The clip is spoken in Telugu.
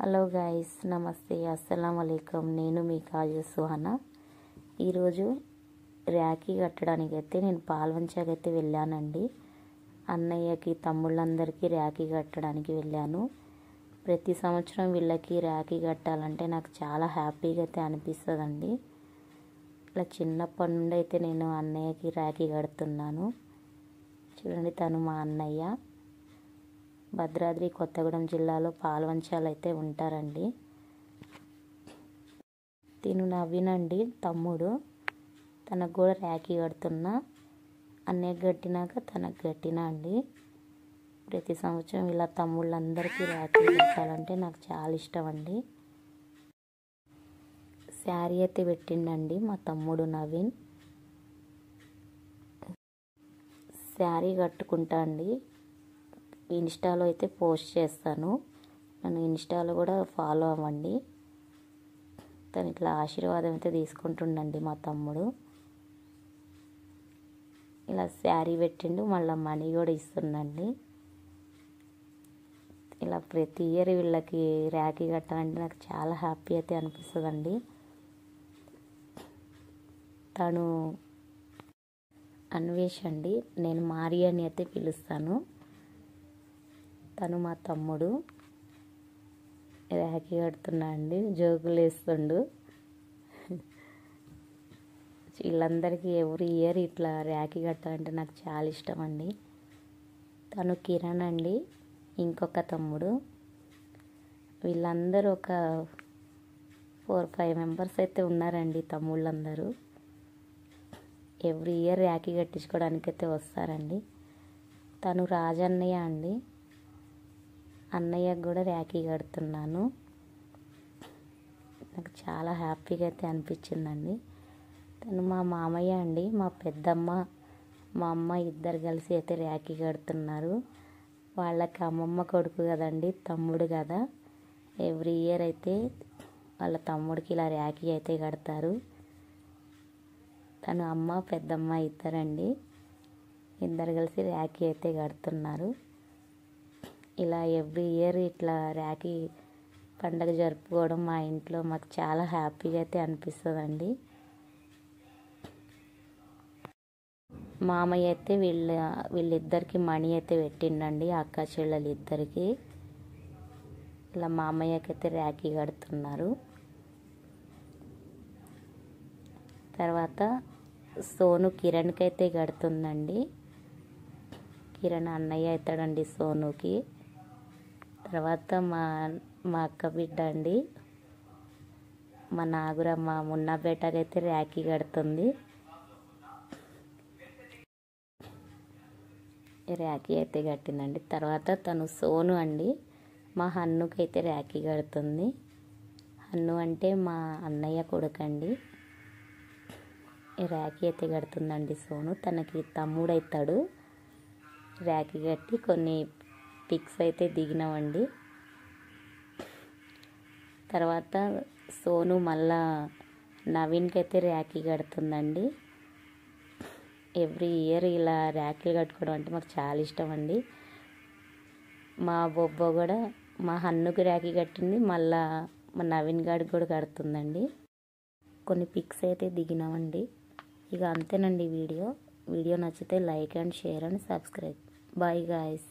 హలో గైస్, నమస్తే, అస్సలం వాలేకుమ్. నేను మీ కాజు సుహానా. ఈరోజు రాఖీ కట్టడానికి అయితే నేను పాల్వంచకైతే వెళ్ళానండి. అన్నయ్యకి, తమ్ముళ్ళందరికీ రాఖీ కట్టడానికి వెళ్ళాను. ప్రతి సంవత్సరం వీళ్ళకి రాఖీ కట్టాలంటే నాకు చాలా హ్యాపీగా అయితే అనిపిస్తుందండి. ఇలా చిన్నప్పటి నుండి అయితే నేను అన్నయ్యకి రాఖీ కడుతున్నాను. చూడండి, తను మా అన్నయ్య. భద్రాద్రి కొత్తగూడెం జిల్లాలో పాల్వంచాలు అయితే ఉంటారండి. తిను నవ్వినండి తమ్ముడు. తనకు కూడా రాఖీ కడుతున్నా. అన్నయ్య కట్టినాక తనకు కట్టినా అండి. ప్రతి సంవత్సరం ఇలా తమ్ముళ్ళందరికీ రాఖీ కట్టాలంటే నాకు చాలా ఇష్టం అండి. శారీ అయితే పెట్టిండండి మా తమ్ముడు నవీన్. శారీ కట్టుకుంటా అండి. ఇన్స్టాలో అయితే పోస్ట్ చేస్తాను. నన్ను ఇన్స్టాలో కూడా ఫాలో అవ్వండి. తను ఇట్లా ఆశీర్వాదం అయితే తీసుకుంటుండండి మా తమ్ముడు. ఇలా శారీ పెట్టిండు, మళ్ళీ మనీ కూడా ఇస్తుండండి. ఇలా ప్రతి ఇయర్ వీళ్ళకి రాఖీ కట్టాలంటే నాకు చాలా హ్యాపీ అయితే అనిపిస్తుందండి. తను అన్వేష్ అండి, నేను మారి అని అయితే పిలుస్తాను. తను మా తమ్ముడు. రాఖీ కడుతున్నా అండి, జోకులు వేస్తుండు. వీళ్ళందరికీ ఎవ్రీ ఇయర్ ఇట్లా రాఖీ కట్టాలంటే నాకు చాలా ఇష్టం అండి. తను కిరణ్ అండి, ఇంకొక తమ్ముడు. వీళ్ళందరూ ఒక 4-5 మెంబర్స్ అయితే ఉన్నారండి తమ్ముళ్ళందరూ. ఎవ్రీ ఇయర్ రాఖీ కట్టించుకోవడానికి అయితే వస్తారండి. తను రాజన్నయ్య అండి. అన్నయ్యకు కూడా రాఖీ కడుతున్నాను. నాకు చాలా హ్యాపీగా అయితే అనిపించిందండి. తను మా మామయ్య అండి. మా పెద్దమ్మ, మా అమ్మ ఇద్దరు కలిసి అయితే రాఖీ కడుతున్నారు. వాళ్ళకి అమ్మమ్మ కొడుకు కదండి, తమ్ముడు కదా. ఎవ్రీ ఇయర్ అయితే వాళ్ళ తమ్ముడికి ఇలా రాఖీ అయితే కడతారు. తను అమ్మ, పెద్దమ్మ ఇద్దరండి. ఇద్దరు కలిసి రాఖీ అయితే కడుతున్నారు. ఇలా ఎవ్రీ ఇయర్ ఇట్లా రాఖీ పండగ జరుపుకోవడం మా ఇంట్లో మాకు చాలా హ్యాపీగా అయితే అనిపిస్తుందండి. మామయ్య అయితే వీళ్ళిద్దరికి మనీ అయితే పెట్టిండండి, అక్క చెల్లెలు ఇద్దరికి. ఇలా మామయ్యకి అయితే రాఖీ కడుతున్నారు. తర్వాత సోను కిరణ్కి అయితే కడుతుందండి. కిరణ్ అన్నయ్య అవుతాడండి సోనుకి. తర్వాత మా అక్క బిడ్డ అండి, మా నాగురమ్మ మున్నాపేటకి అయితే రాఖీ కడుతుంది. రాఖీ అయితే కట్టిందండి. తర్వాత తను సోను అండి, మా హన్నుకి అయితే రాఖీ కడుతుంది. హన్ను అంటే మా అన్నయ్య కొడుకండి. రాఖీ అయితే కడుతుందండి సోను. తనకి తమ్ముడు అవుతాడు. రాఖీ కట్టి కొన్ని పిక్స్ అయితే దిగినామండి. తర్వాత సోను మళ్ళా నవీన్కి అయితే రాఖీ కడుతుందండి. ఎవ్రీ ఇయర్ ఇలా రాఖీలు కట్టుకోవడం అంటే మాకు చాలా ఇష్టం అండి. మా బొబ్బ కూడా మా హన్నుకి రాఖీ కట్టింది, మళ్ళా మా నవీన్ గారికి కూడా కడుతుందండి. కొన్ని పిక్స్ అయితే దిగినామండి. ఇక అంతేనండి వీడియో నచ్చితే like and share and subscribe. Bye guys.